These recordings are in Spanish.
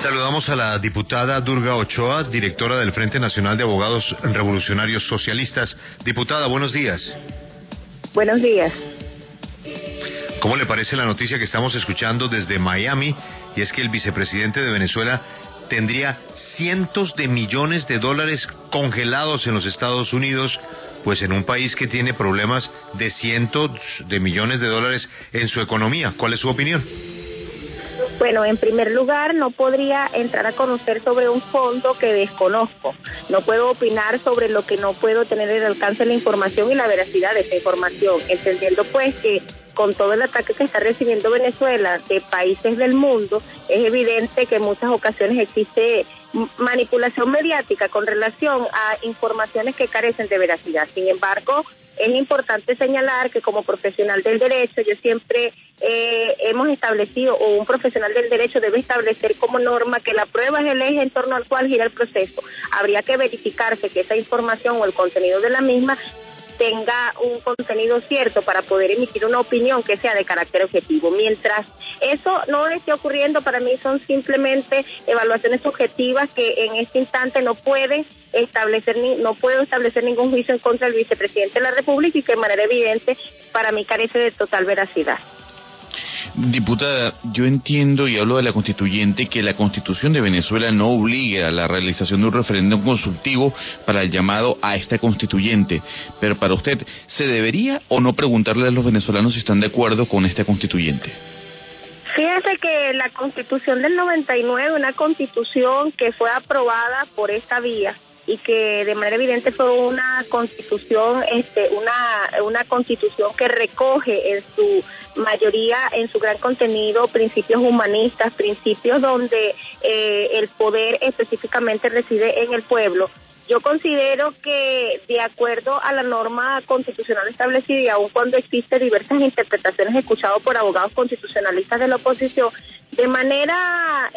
Saludamos a la diputada Durga Ochoa, directora del Frente Nacional de Abogados Revolucionarios Socialistas. Diputada, buenos días. Buenos días. ¿Cómo le parece la noticia que estamos escuchando desde Miami? Y es que el vicepresidente de Venezuela tendría cientos de millones de dólares congelados en los Estados Unidos, pues en un país que tiene problemas de cientos de millones de dólares en su economía. ¿Cuál es su opinión? Bueno, en primer lugar, no podría entrar a conocer sobre un fondo que desconozco. No puedo opinar sobre lo que no puedo tener el alcance de la información y la veracidad de esa información, entendiendo pues que con todo el ataque que está recibiendo Venezuela de países del mundo, es evidente que en muchas ocasiones existe manipulación mediática con relación a informaciones que carecen de veracidad. Sin embargo, es importante señalar que como profesional del derecho, yo siempre hemos establecido, o un profesional del derecho debe establecer como norma que la prueba es el eje en torno al cual gira el proceso. Habría que verificarse que esa información o el contenido de la misma tenga un contenido cierto para poder emitir una opinión que sea de carácter objetivo. Mientras eso no esté ocurriendo, para mí son simplemente evaluaciones subjetivas que en este instante no puedo establecer ningún juicio en contra del vicepresidente de la República y que de manera evidente para mí carece de total veracidad. Diputada, yo entiendo y hablo de la constituyente que la Constitución de Venezuela no obliga a la realización de un referéndum consultivo para el llamado a esta constituyente, pero para usted, ¿se debería o no preguntarle a los venezolanos si están de acuerdo con esta constituyente? Fíjese que la Constitución del 99, una constitución que fue aprobada por esta vía y que de manera evidente fue una constitución que recoge en su mayoría, en su gran contenido, principios humanistas, principios donde el poder específicamente reside en el pueblo. Yo considero que, de acuerdo a la norma constitucional establecida, y aun cuando existen diversas interpretaciones escuchadas por abogados constitucionalistas de la oposición, de manera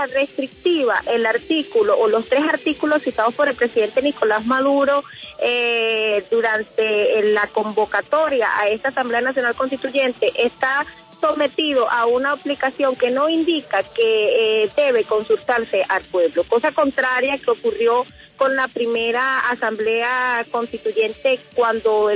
restrictiva, el artículo o los 3 artículos citados por el presidente Nicolás Maduro durante la convocatoria a esta Asamblea Nacional Constituyente está sometido a una aplicación que no indica que debe consultarse al pueblo, cosa contraria que ocurrió con la primera asamblea constituyente cuando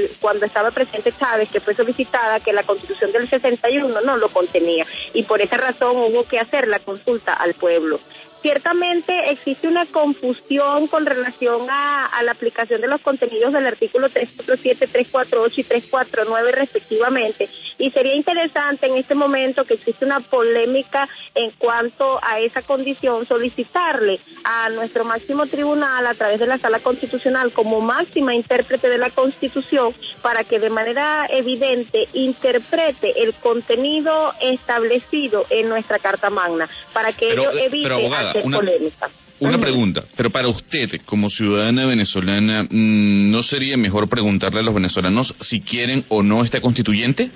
estaba el presidente Chávez, que fue solicitada, que la Constitución del 61 no lo contenía, y por esa razón hubo que hacer la consulta al pueblo. Ciertamente existe una confusión con relación a la aplicación de los contenidos del artículo 347, 348 y 349 respectivamente, y sería interesante en este momento que existe una polémica en cuanto a esa condición, solicitarle a nuestro máximo tribunal a través de la Sala Constitucional como máxima intérprete de la Constitución para que de manera evidente interprete el contenido establecido en nuestra Carta Magna, para que ello evite hacer polémica. Una pregunta, pero para usted, como ciudadana venezolana, ¿no sería mejor preguntarle a los venezolanos si quieren o no esta constituyente?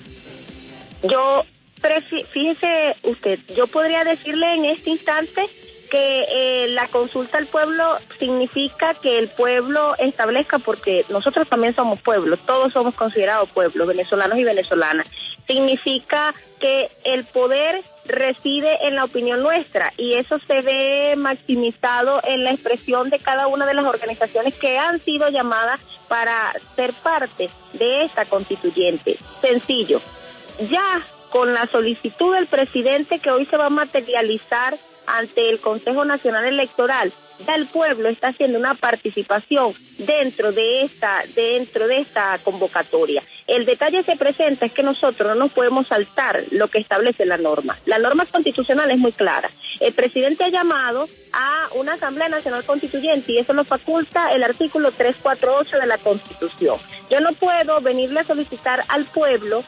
Fíjese usted, yo podría decirle en este instante que la consulta al pueblo significa que el pueblo establezca, porque nosotros también somos pueblo, todos somos considerados pueblos, venezolanos y venezolanas. Significa que el poder reside en la opinión nuestra y eso se ve maximizado en la expresión de cada una de las organizaciones que han sido llamadas para ser parte de esta constituyente. Sencillo, ya con la solicitud del presidente que hoy se va a materializar ante el Consejo Nacional Electoral, ya el pueblo está haciendo una participación dentro de esta convocatoria. El detalle se presenta es que nosotros no nos podemos saltar lo que establece la norma. La norma constitucional es muy clara. El presidente ha llamado a una Asamblea Nacional Constituyente y eso lo faculta el artículo 348 de la Constitución. Yo no puedo venirle a solicitar al pueblo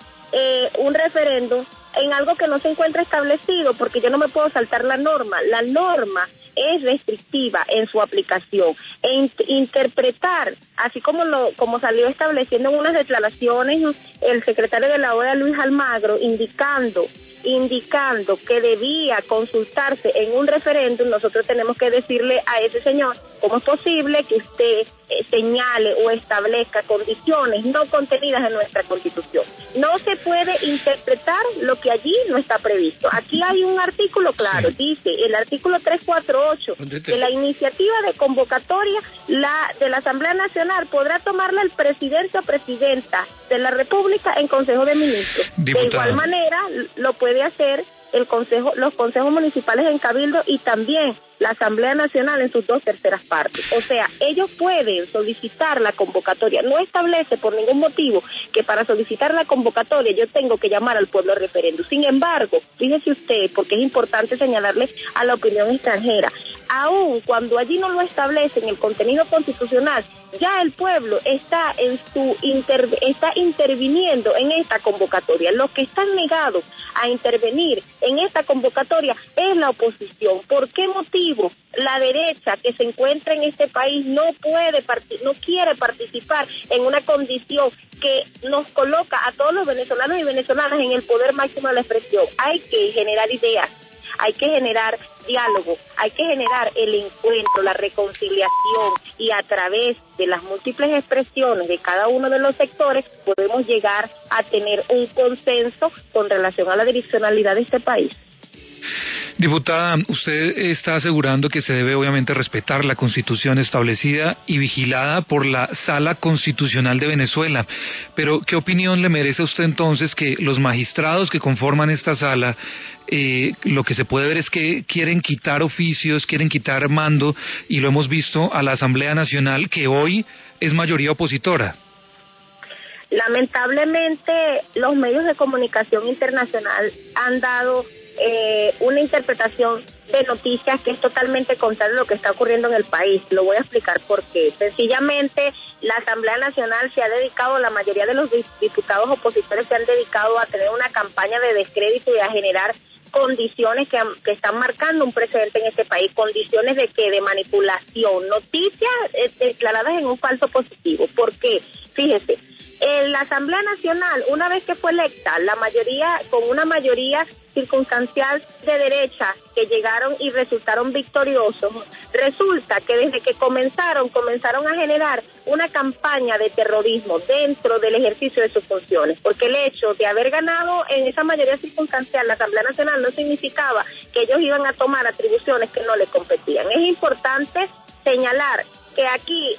un referéndum en algo que no se encuentra establecido, porque yo no me puedo saltar la norma. La norma es restrictiva en su aplicación e interpretar, así como salió estableciendo en unas declaraciones el secretario de la OEA, Luis Almagro, indicando que debía consultarse en un referéndum. Nosotros tenemos que decirle a ese señor, ¿cómo es posible que usted señale o establezca condiciones no contenidas en nuestra Constitución. No se puede interpretar lo que allí no está previsto. Aquí hay un artículo claro, dice el artículo 348, que la iniciativa de convocatoria de la Asamblea Nacional podrá tomarla el presidente o presidenta de la República en Consejo de Ministros. Diputada. De igual manera lo puede hacer los consejos municipales en Cabildo y también la Asamblea Nacional en sus 2/3 partes. O sea, ellos pueden solicitar la convocatoria. No establece por ningún motivo que para solicitar la convocatoria yo tengo que llamar al pueblo a referéndum. Sin embargo, fíjese usted, porque es importante señalarle a la opinión extranjera, aun cuando allí no lo establece en el contenido constitucional, ya el pueblo está interviniendo en esta convocatoria. Los que están negados a intervenir en esta convocatoria es la oposición. ¿Por qué motivo la derecha que se encuentra en este país no quiere participar en una condición que nos coloca a todos los venezolanos y venezolanas en el poder máximo de la expresión? Hay que generar ideas, hay que generar diálogo, hay que generar el encuentro, la reconciliación, y a través de las múltiples expresiones de cada uno de los sectores podemos llegar a tener un consenso con relación a la direccionalidad de este país. Diputada, usted está asegurando que se debe obviamente respetar la Constitución establecida y vigilada por la Sala Constitucional de Venezuela, pero ¿qué opinión le merece a usted entonces que los magistrados que conforman esta sala, lo que se puede ver es que quieren quitar oficios, quieren quitar mando, y lo hemos visto a la Asamblea Nacional, que hoy es mayoría opositora? Lamentablemente, los medios de comunicación internacional han dado una interpretación de noticias que es totalmente contraria a lo que está ocurriendo en el país. Lo voy a explicar por qué. Sencillamente, la Asamblea Nacional se ha dedicado, la mayoría de los diputados opositores se han dedicado a tener una campaña de descrédito y a generar condiciones que están marcando un precedente en este país, condiciones de manipulación, noticias declaradas en un falso positivo. ¿Por qué? Fíjese, la Asamblea Nacional, una vez que fue electa, con una mayoría circunstancial de derecha que llegaron y resultaron victoriosos, resulta que desde que comenzaron a generar una campaña de terrorismo dentro del ejercicio de sus funciones, porque el hecho de haber ganado en esa mayoría circunstancial la Asamblea Nacional no significaba que ellos iban a tomar atribuciones que no les competían. Es importante señalar que aquí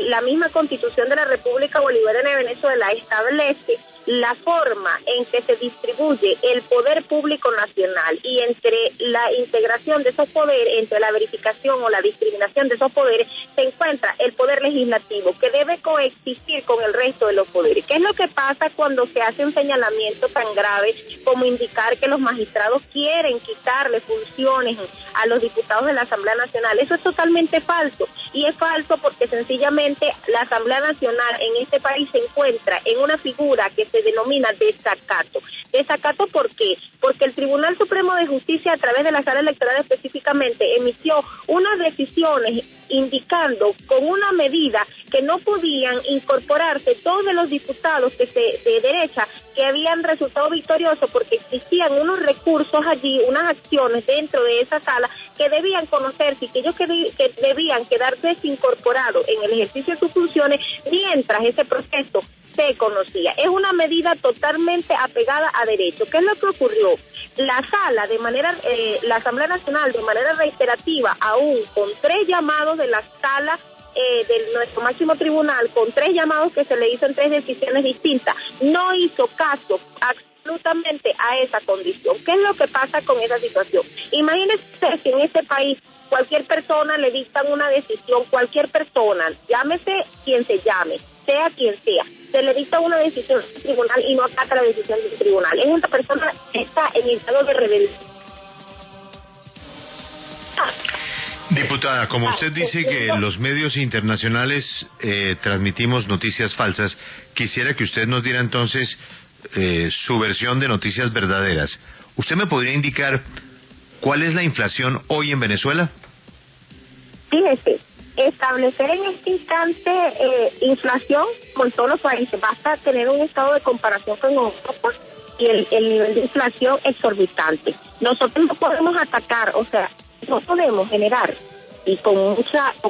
la misma Constitución de la República Bolivariana de Venezuela establece la forma en que se distribuye el poder público nacional, y entre la integración de esos poderes, entre la verificación o la discriminación de esos poderes, se encuentra el poder legislativo, que debe coexistir con el resto de los poderes. ¿Qué es lo que pasa cuando se hace un señalamiento tan grave como indicar que los magistrados quieren quitarle funciones a los diputados de la Asamblea Nacional? Eso es totalmente falso, y es falso porque sencillamente la Asamblea Nacional en este país se encuentra en una figura que se denomina desacato. ¿Desacato por qué? Porque el Tribunal Supremo de Justicia, a través de la Sala Electoral específicamente, emitió unas decisiones indicando con una medida que no podían incorporarse todos los diputados de derecha que habían resultado victoriosos, porque existían unos recursos allí, unas acciones dentro de esa sala que debían conocerse y que ellos que debían quedarse desincorporados en el ejercicio de sus funciones mientras ese proceso se conocía. Es una medida totalmente apegada a derecho. ¿Qué es lo que ocurrió? La sala, la Asamblea Nacional, de manera reiterativa, aún con 3 llamados de la sala de nuestro máximo tribunal, con 3 llamados que se le hizo en 3 decisiones distintas, no hizo caso absolutamente a esa condición. ¿Qué es lo que pasa con esa situación? Imagínense que en este país cualquier persona le dictan una decisión, cualquier persona, llámese quien se llame, sea quien sea, se le dicta una decisión del tribunal y no acata la decisión del tribunal. Es una persona que está en estado de rebelión. Diputada, como usted dice que en los medios internacionales transmitimos noticias falsas, quisiera que usted nos diera entonces su versión de noticias verdaderas. ¿Usted me podría indicar cuál es la inflación hoy en Venezuela? Fíjese, establecer en este instante inflación con todos los países, basta tener un estado de comparación con Europa y el nivel de inflación exorbitante. Nosotros no podemos atacar, o sea, no podemos generar y con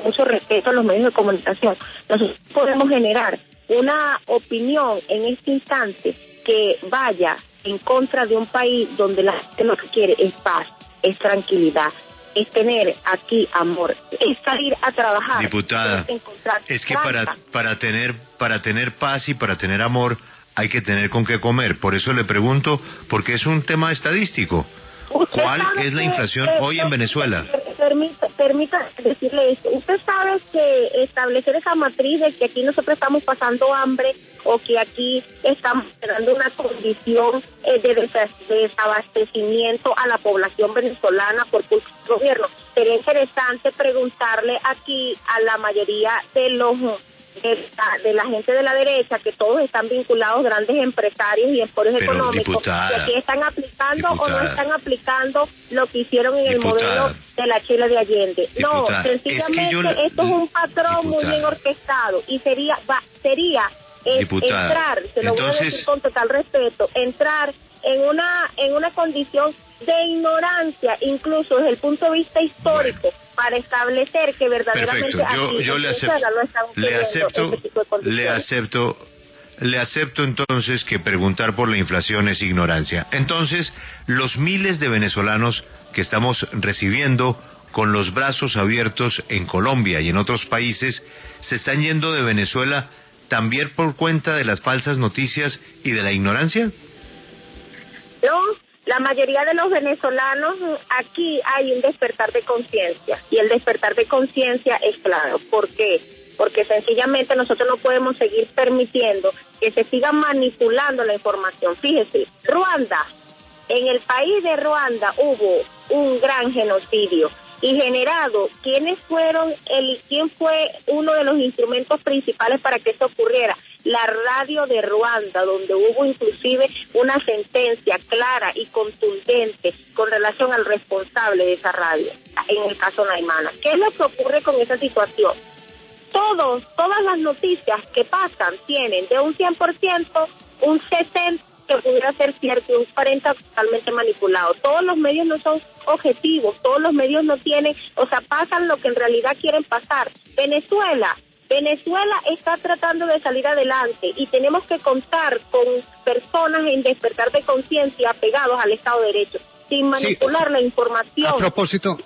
mucho respeto a los medios de comunicación, nosotros podemos generar una opinión en este instante que vaya en contra de un país donde la gente lo que quiere es paz, es tranquilidad, es tener aquí amor, es salir a trabajar. Diputada, es que para tener paz y para tener amor hay que tener con qué comer. Por eso le pregunto, porque es un tema estadístico. ¿Cuál es la inflación hoy en Venezuela? Permita decirle esto. Usted sabe que establecer esa matriz de que aquí nosotros estamos pasando hambre o que aquí estamos dando una condición de desabastecimiento a la población venezolana por culpa del gobierno. Sería interesante preguntarle aquí a la mayoría de la gente de la derecha, que todos están vinculados, grandes empresarios y emporios económicos, que aquí están aplicando o no están aplicando lo que hicieron en el modelo de la Chile de Allende. No, sencillamente esto es un patrón muy bien orquestado y sería entrar, se lo voy a decir con total respeto, entrar en una condición de ignorancia, incluso desde el punto de vista histórico, para establecer que verdaderamente yo le acepto entonces que preguntar por la inflación es ignorancia. Entonces, los miles de venezolanos que estamos recibiendo con los brazos abiertos en Colombia y en otros países se están yendo de Venezuela también por cuenta de las falsas noticias y de la ignorancia. No, la mayoría de los venezolanos, aquí hay un despertar de conciencia, y el despertar de conciencia es claro. ¿Por qué? Porque sencillamente nosotros no podemos seguir permitiendo que se siga manipulando la información. Fíjese, Ruanda, en el país de Ruanda hubo un gran genocidio y generado, ¿quién fue uno de los instrumentos principales para que eso ocurriera? La radio de Ruanda, donde hubo inclusive una sentencia clara y contundente con relación al responsable de esa radio, en el caso Naimana. ¿Qué es lo que ocurre con esa situación? Todas las noticias que pasan tienen de un 100%, un 60% que pudiera ser cierto y un 40% totalmente manipulado. Todos los medios no son objetivos, todos los medios no tienen, pasan lo que en realidad quieren pasar. Venezuela está tratando de salir adelante y tenemos que contar con personas en despertar de conciencia apegados al Estado de Derecho, sin manipular la información. A propósito,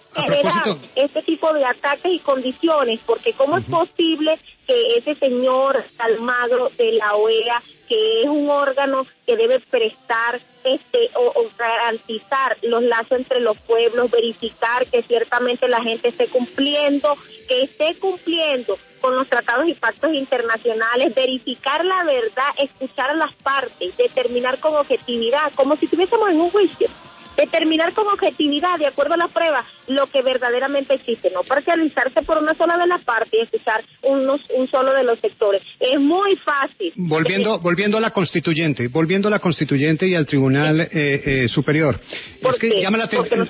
este tipo de ataques y condiciones, porque ¿cómo es posible que ese señor Almagro de la OEA, que es un órgano que debe prestar o garantizar los lazos entre los pueblos, verificar que ciertamente la gente esté cumpliendo con los tratados y pactos internacionales, verificar la verdad, escuchar a las partes, determinar con objetividad, como si estuviésemos en un juicio, determinar con objetividad, de acuerdo a la prueba, lo que verdaderamente existe, no parcializarse por una sola de las partes y escuchar un solo de los sectores. Es muy fácil. Volviendo a la constituyente y al Tribunal Superior. Es que llama la atención.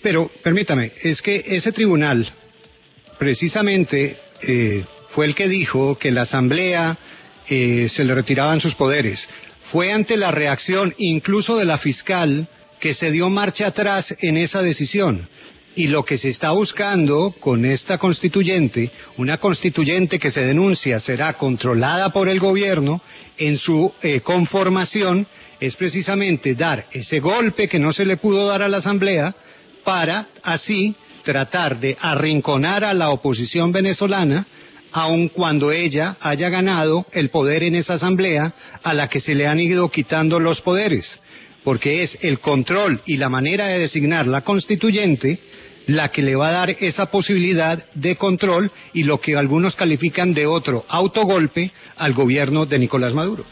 Pero permítame, es que ese tribunal precisamente fue el que dijo que la Asamblea se le retiraban sus poderes. Fue ante la reacción incluso de la fiscal que se dio marcha atrás en esa decisión. Y lo que se está buscando con esta constituyente, una constituyente que se denuncia será controlada por el gobierno en su conformación, es precisamente dar ese golpe que no se le pudo dar a la Asamblea para así tratar de arrinconar a la oposición venezolana, aun cuando ella haya ganado el poder en esa Asamblea a la que se le han ido quitando los poderes. Porque es el control y la manera de designar la constituyente la que le va a dar esa posibilidad de control y lo que algunos califican de otro autogolpe al gobierno de Nicolás Maduro.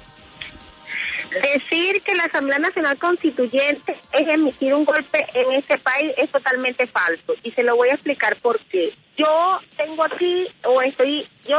Decir que la Asamblea Nacional Constituyente es emitir un golpe en este país es totalmente falso y se lo voy a explicar por qué. Yo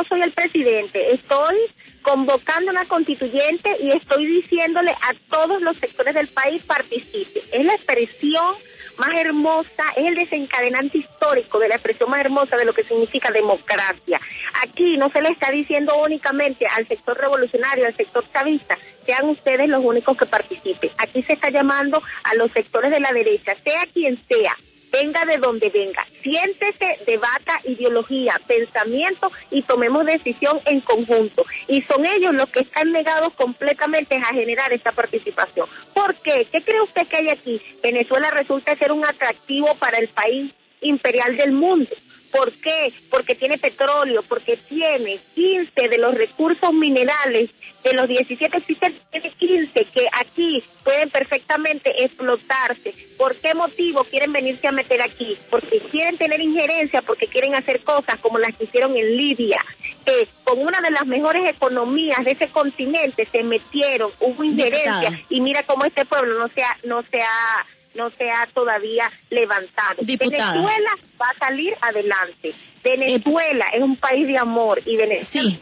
soy el presidente, estoy convocando una constituyente y estoy diciéndole a todos los sectores del país participe. Es la expresión más hermosa, es el desencadenante histórico de la expresión más hermosa de lo que significa democracia. Aquí no se le está diciendo únicamente al sector revolucionario, al sector chavista, sean ustedes los únicos que participen. Aquí se está llamando a los sectores de la derecha, sea quien sea, venga de donde venga, siéntese, debata ideología, pensamiento y tomemos decisión en conjunto. Y son ellos los que están negados completamente a generar esta participación. ¿Por qué? ¿Qué cree usted que hay aquí? Venezuela resulta ser un atractivo para el país imperial del mundo. ¿Por qué? Porque tiene petróleo, porque tiene 15 de los recursos minerales, de los 17 existen 15 que aquí pueden perfectamente explotarse. ¿Por qué motivo quieren venirse a meter aquí? Porque quieren tener injerencia, porque quieren hacer cosas como las que hicieron en Libia, que con una de las mejores economías de ese continente se metieron, hubo injerencia, y mira cómo este pueblo no se ha todavía levantado. Diputada. Venezuela va a salir adelante. Venezuela es un país de amor y Venezuela. Sí.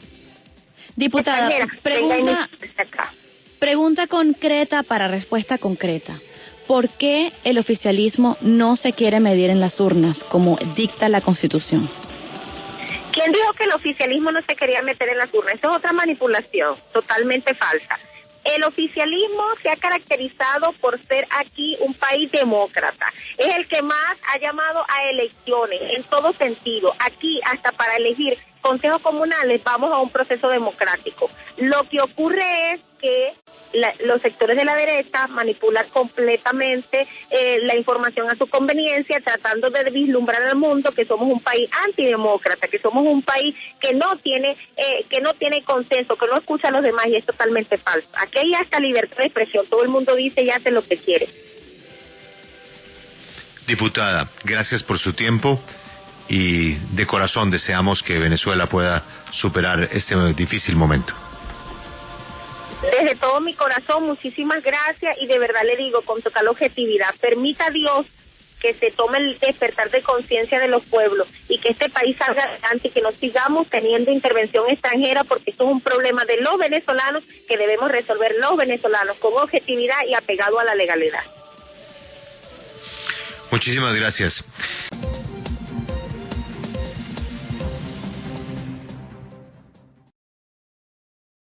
Diputada, pregunta concreta para respuesta concreta. ¿Por qué el oficialismo no se quiere medir en las urnas como dicta la Constitución? ¿Quién dijo que el oficialismo no se quería meter en las urnas? Eso es otra manipulación totalmente falsa. El oficialismo se ha caracterizado por ser aquí un país demócrata. Es el que más ha llamado a elecciones en todo sentido. Aquí, hasta para elegir consejos comunales, vamos a un proceso democrático. Lo que ocurre es que los sectores de la derecha manipulan completamente la información a su conveniencia, tratando de vislumbrar al mundo que somos un país antidemócrata, que somos un país que no tiene consenso, que no escucha a los demás, y es totalmente falso. Aquí hay hasta libertad de expresión, todo el mundo dice y hace lo que quiere. Diputada, gracias por su tiempo y de corazón deseamos que Venezuela pueda superar este difícil momento. Desde todo mi corazón, muchísimas gracias, y de verdad le digo con total objetividad, permita Dios que se tome el despertar de conciencia de los pueblos y que este país salga adelante y que no sigamos teniendo intervención extranjera, porque esto es un problema de los venezolanos que debemos resolver los venezolanos con objetividad y apegado a la legalidad. Muchísimas gracias.